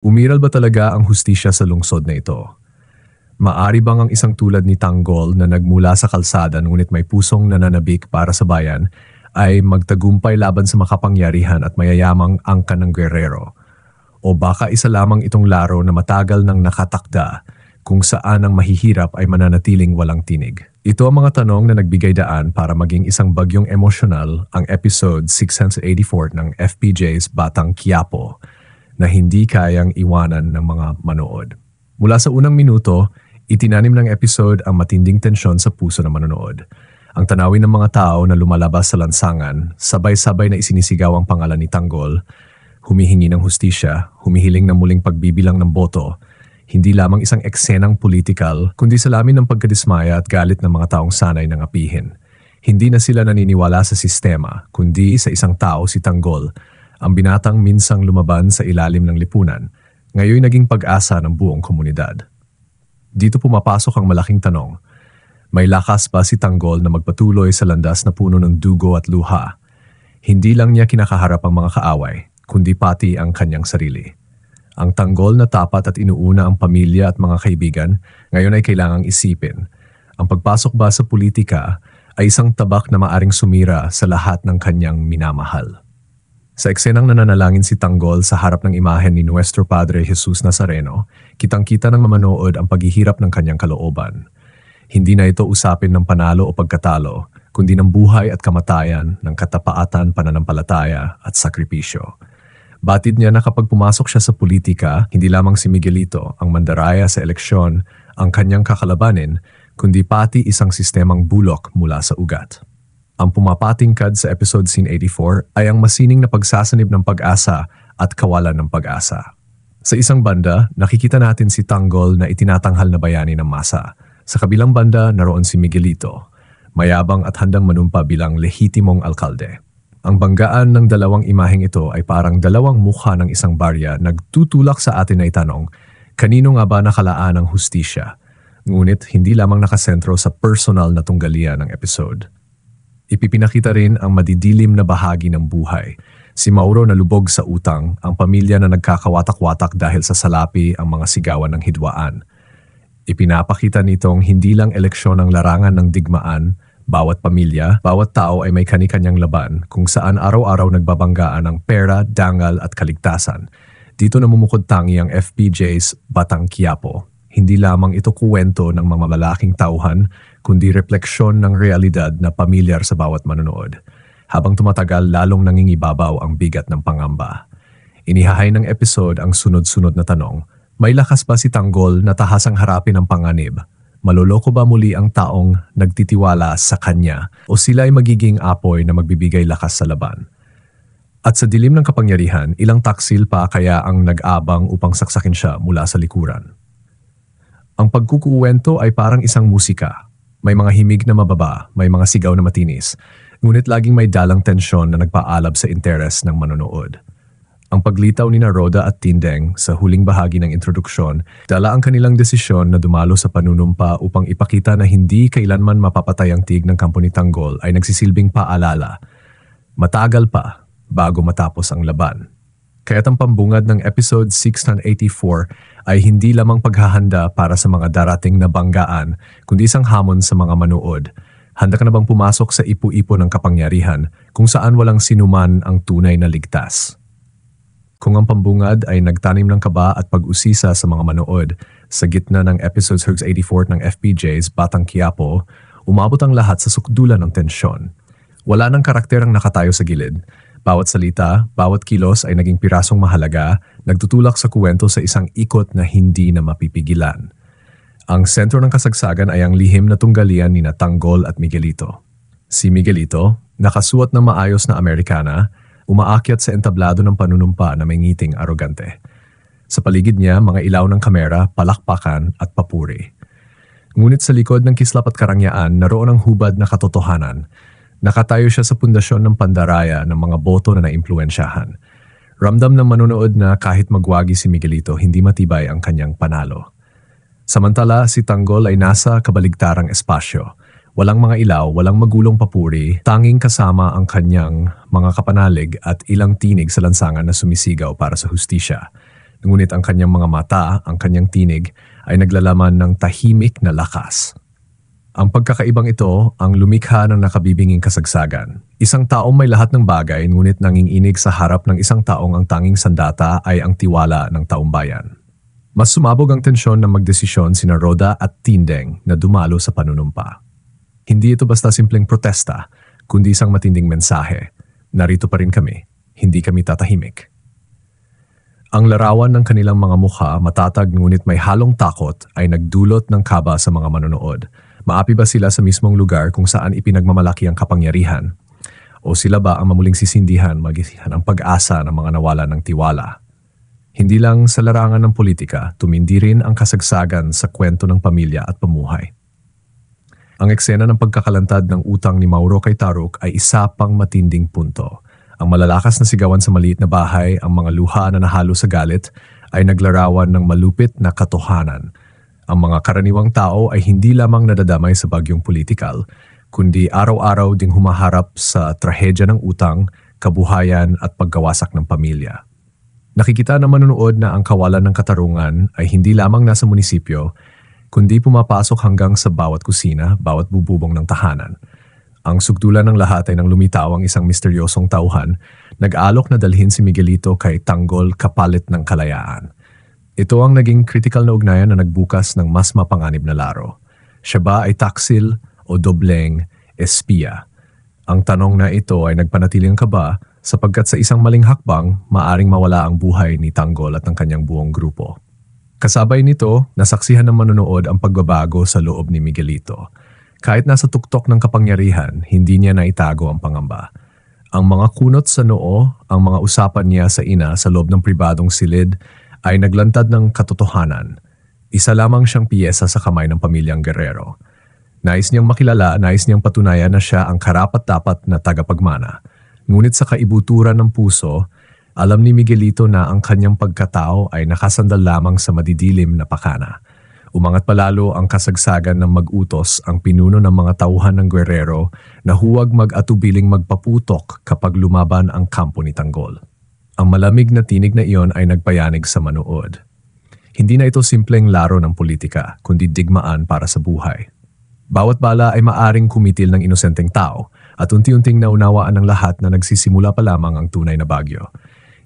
Umiral ba talaga ang hustisya sa lungsod na ito? Maari bang ang isang tulad ni Tanggol na nagmula sa kalsada ngunit may pusong nananabik para sa bayan ay magtagumpay laban sa makapangyarihan at mayayamang angkan ng gwerero? O baka isa lamang itong laro na matagal nang nakatakda kung saan ang mahihirap ay mananatiling walang tinig? Ito ang mga tanong na nagbigay daan para maging isang bagyong emosyonal ang episode 684 ng FPJ's Batang Quiapo na hindi kayang iwanan ng mga manood. Mula sa unang minuto, itinanim ng episode ang matinding tensyon sa puso ng manonood. Ang tanawin ng mga tao na lumalabas sa lansangan, sabay-sabay na isinisigaw ang pangalan ni Tanggol, humihingi ng hustisya, humihiling ng muling pagbibilang ng boto, hindi lamang isang eksenang politikal, kundi salamin ng pagkadismaya at galit ng mga taong sanay ng apihin. Hindi na sila naniniwala sa sistema, kundi sa isang tao, si Tanggol, ang binatang minsang lumaban sa ilalim ng lipunan, ngayon naging pag-asa ng buong komunidad. Dito pumapasok ang malaking tanong, may lakas ba si Tanggol na magpatuloy sa landas na puno ng dugo at luha? Hindi lang niya kinakaharap ang mga kaaway, kundi pati ang kanyang sarili. Ang Tanggol na tapat at inuuna ang pamilya at mga kaibigan, ngayon ay kailangang isipin. Ang pagpasok ba sa politika ay isang tabak na maaring sumira sa lahat ng kanyang minamahal. Sa eksenang nananalangin si Tanggol sa harap ng imahen ni Nuestro Padre Jesus Nazareno, kitang-kita ng mamanood ang paghihirap ng kanyang kalooban. Hindi na ito usapin ng panalo o pagkatalo, kundi ng buhay at kamatayan, ng katapatan, pananampalataya at sakripisyo. Batid niya na kapag pumasok siya sa politika, hindi lamang si Miguelito ang mandaraya sa eleksyon ang kanyang kakalabanin, kundi pati isang sistemang bulok mula sa ugat. Ang pumapatingkad sa episode scene 84 ay ang masining na pagsasanib ng pag-asa at kawalan ng pag-asa. Sa isang banda, nakikita natin si Tanggol na itinatanghal na bayani ng masa. Sa kabilang banda, naroon si Miguelito, mayabang at handang manumpa bilang lehitimong alkalde. Ang banggaan ng dalawang imaheng ito ay parang dalawang mukha ng isang barya nagtutulak sa atin na itanong, kanino nga ba nakalaan ang hustisya? Ngunit hindi lamang nakasentro sa personal na tunggalian ng episode. Ipipinakita rin ang madidilim na bahagi ng buhay. Si Mauro na lubog sa utang, ang pamilya na nagkakawatak-watak dahil sa salapi ang mga sigawan ng hidwaan. Ipinapakita nitong hindi lang eleksyon ang larangan ng digmaan, bawat pamilya, bawat tao ay may kani-kanyang laban kung saan araw-araw nagbabanggaan ang pera, dangal at kaligtasan. Dito namumukod tangi ang FPJ's Batang Quiapo. Hindi lamang ito kuwento ng mga malaking tauhan, kundi refleksyon ng realidad na pamilyar sa bawat manonood. Habang tumatagal, lalong nangingibabaw ang bigat ng pangamba. Inihahay ng episode ang sunod-sunod na tanong, may lakas ba si Tanggol na tahasang harapin ang panganib? Maloloko ba muli ang taong nagtitiwala sa kanya o sila ay magiging apoy na magbibigay lakas sa laban? At sa dilim ng kapangyarihan, ilang taksil pa kaya ang nag-abang upang saksakin siya mula sa likuran. Ang pagkukuwento ay parang isang musika. May mga himig na mababa, may mga sigaw na matinis, ngunit laging may dalang tensyon na nagpaalab sa interes ng manonood. Ang paglitaw ni Roda at Tindeng sa huling bahagi ng introduksyon, dala ang kanilang desisyon na dumalo sa panunumpa upang ipakita na hindi kailanman mapapatay ang tiig ng kampo ni Tanggol ay nagsisilbing paalala. Matagal pa bago matapos ang laban. Kaya't ang pambungad ng episode 684 ay hindi lamang paghahanda para sa mga darating na banggaan, kundi isang hamon sa mga manood. Handa ka na bang pumasok sa ipu-ipo ng kapangyarihan kung saan walang sinuman ang tunay na ligtas? Kung ang pambungad ay nagtanim ng kaba at pag-usisa sa mga manood, sa gitna ng episode 684 ng FPJ's Batang Quiapo, umabot ang lahat sa sukdulan ng tensyon. Wala nang karakter ang nakatayo sa gilid. Bawat salita, bawat kilos ay naging pirasong mahalaga, nagtutulak sa kuwento sa isang ikot na hindi na mapipigilan. Ang sentro ng kasagsagan ay ang lihim na tunggalian ni Tanggol at Miguelito. Si Miguelito, nakasuot ng maayos na Amerikana, umaakyat sa entablado ng panunumpa na may ngiting arogante. Sa paligid niya, mga ilaw ng kamera, palakpakan at papuri. Ngunit sa likod ng kislap at karangyaan, naroon ang hubad na katotohanan. Nakatayo siya sa pundasyon ng pandaraya ng mga boto na naimpluwensyahan. Ramdam ng manonood na kahit magwagi si Miguelito, hindi matibay ang kanyang panalo. Samantala, si Tanggol ay nasa kabaligtarang espasyo. Walang mga ilaw, walang magulong papuri, tanging kasama ang kanyang mga kapanalig at ilang tinig sa lansangan na sumisigaw para sa hustisya. Ngunit ang kanyang mga mata, ang kanyang tinig, ay naglalaman ng tahimik na lakas. Ang pagkakaibang ito ang lumikha ng nakabibinging kasagsagan. Isang taong may lahat ng bagay ngunit nanginginig sa harap ng isang taong ang tanging sandata ay ang tiwala ng taumbayan. Mas sumabog ang tensyon ng magdesisyon sina Roda at Tindeng na dumalo sa panunumpa. Hindi ito basta simpleng protesta, kundi isang matinding mensahe. Narito pa rin kami, hindi kami tatahimik. Ang larawan ng kanilang mga mukha, matatag ngunit may halong takot, ay nagdulot ng kaba sa mga manonood. Maapi ba sila sa mismong lugar kung saan ipinagmamalaki ang kapangyarihan? O sila ba ang mamuling sisindihan, magisihan ang pag-asa ng mga nawala ng tiwala? Hindi lang sa larangan ng politika, tumindi rin ang kasagsagan sa kwento ng pamilya at pamuhay. Ang eksena ng pagkakalantad ng utang ni Mauro kay Taruk ay isa pang matinding punto. Ang malalakas na sigawan sa maliit na bahay, ang mga luha na nahalo sa galit, ay naglarawan ng malupit na katotohanan. Ang mga karaniwang tao ay hindi lamang nadadamay sa bagyong politikal, kundi araw-araw ding humaharap sa trahedya ng utang, kabuhayan at pagkawasak ng pamilya. Nakikita ng manunood na ang kawalan ng katarungan ay hindi lamang nasa munisipyo, kundi pumapasok hanggang sa bawat kusina, bawat bububong ng tahanan. Ang sugdulan ng lahat ay nang lumitaw ang isang misteryosong tauhan, nag-alok na dalhin si Miguelito kay Tanggol kapalit ng kalayaan. Ito ang naging critical na ugnayan na nagbukas ng mas mapanganib na laro. Siya ba ay taksil o dobleng espiya? Ang tanong na ito ay nagpanatiling kaba sapagkat sa isang maling hakbang, maaring mawala ang buhay ni Tanggol at ng kanyang buong grupo. Kasabay nito, nasaksihan ng manonood ang pagbabago sa loob ni Miguelito. Kahit nasa tuktok ng kapangyarihan, hindi niya naitago ang pangamba. Ang mga kunot sa noo, ang mga usapan niya sa ina sa loob ng pribadong silid ay naglantad ng katotohanan. Isa lamang siyang piyesa sa kamay ng pamilyang Guerrero. Nais niyang makilala, nais niyang patunayan na siya ang karapat-dapat na tagapagmana. Ngunit sa kaibuturan ng puso, alam ni Miguelito na ang kanyang pagkatao ay nakasandal lamang sa madidilim na pakana. Umangat palalo ang kasagsagan ng mag-utos ang pinuno ng mga tauhan ng Guerrero na huwag mag-atubiling magpaputok kapag lumaban ang kampo ni Tanggol. Ang malamig na tinig na iyon ay nagpayanig sa manood. Hindi na ito simpleng laro ng politika, kundi digmaan para sa buhay. Bawat bala ay maaring kumitil ng inosenteng tao at unti-unting naunawaan ng lahat na nagsisimula pa lamang ang tunay na bagyo.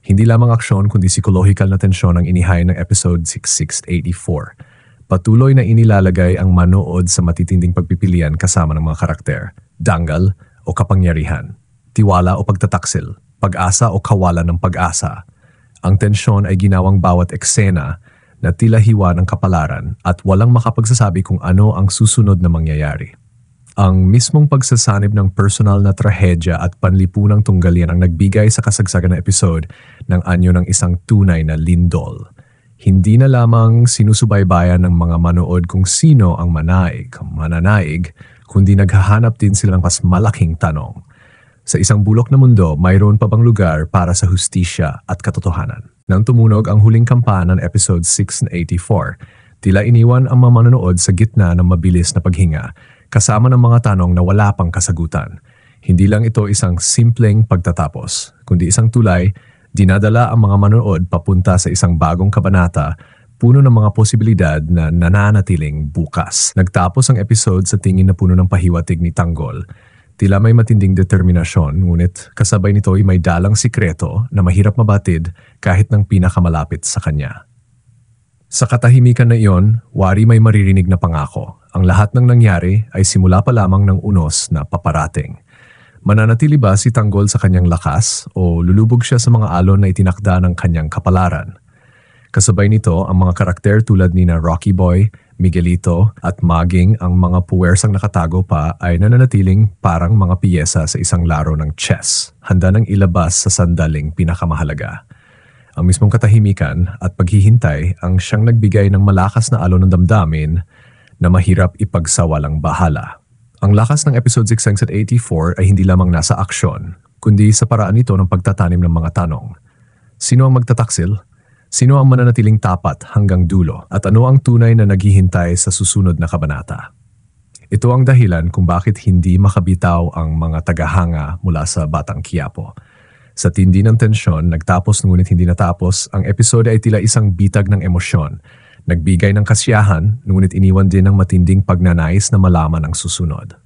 Hindi lamang aksyon kundi psikolohikal na tensyon ang inihay ng episode 6684. Patuloy na inilalagay ang manood sa matitinding pagpipilian kasama ng mga karakter, danggal o kapangyarihan, tiwala o pagtataksil, pag-asa o kawalan ng pag-asa. Ang tensyon ay ginawang bawat eksena na tila hiwa ng kapalaran at walang makapagsasabi kung ano ang susunod na mangyayari. Ang mismong pagsasanib ng personal na trahedya at panlipunang tunggalin ang nagbigay sa kasagsagan na episode ng anyo ng isang tunay na lindol. Hindi na lamang sinusubaybayan ng mga manood kung sino ang mananaig, kundi naghahanap din sila ng mas malaking tanong. Sa isang bulok na mundo, mayroon pa bang lugar para sa hustisya at katotohanan? Nang tumunog ang huling kampana ng episode 684, tila iniwan ang mga manonood sa gitna ng mabilis na paghinga, kasama ng mga tanong na wala pang kasagutan. Hindi lang ito isang simpleng pagtatapos, kundi isang tulay, dinadala ang mga manonood papunta sa isang bagong kabanata, puno ng mga posibilidad na nananatiling bukas. Nagtapos ang episode sa tingin na puno ng pahiwatig ni Tanggol. Tila may matinding determinasyon, ngunit kasabay nito ay may dalang sikreto na mahirap mabatid kahit ng pinakamalapit sa kanya. Sa katahimikan na iyon, wari may maririnig na pangako. Ang lahat ng nangyari ay simula pa lamang ng unos na paparating. Mananatili ba si Tanggol sa kanyang lakas o lulubog siya sa mga alon na itinakda ng kanyang kapalaran? Kasabay nito ang mga karakter tulad ni na Rocky Boy, Miguelito at Maging, ang mga puwersang nakatago pa ay nananatiling parang mga piyesa sa isang laro ng chess, handa nang ilabas sa sandaling pinakamahalaga. Ang mismong katahimikan at paghihintay ang siyang nagbigay ng malakas na alon ng damdamin na mahirap ipagsawalang bahala. Ang lakas ng episode 684 ay hindi lamang nasa aksyon, kundi sa paraan nito ng pagtatanim ng mga tanong. Sino ang magtataksil? Sino ang mananatiling tapat hanggang dulo? At ano ang tunay na naghihintay sa susunod na kabanata? Ito ang dahilan kung bakit hindi makabitaw ang mga tagahanga mula sa Batang Quiapo. Sa tindi ng tensyon, nagtapos ngunit hindi natapos, ang episode ay tila isang bitag ng emosyon. Nagbigay ng kasiyahan, ngunit iniwan din ng matinding pagnanais na malaman ang susunod.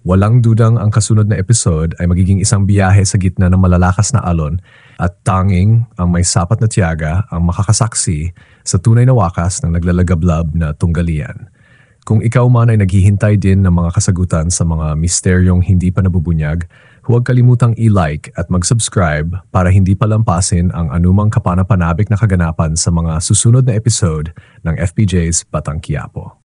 Walang dudang ang kasunod na episode ay magiging isang biyahe sa gitna ng malalakas na alon at tanging ang may sapat na tiyaga ang makakasaksi sa tunay na wakas ng naglalagablab na tunggalian. Kung ikaw man ay naghihintay din ng mga kasagutan sa mga misteryong hindi pa nabubunyag, huwag kalimutang i-like at mag-subscribe para hindi palampasin ang anumang kapanapanabik na kaganapan sa mga susunod na episode ng FPJ's Batang Quiapo.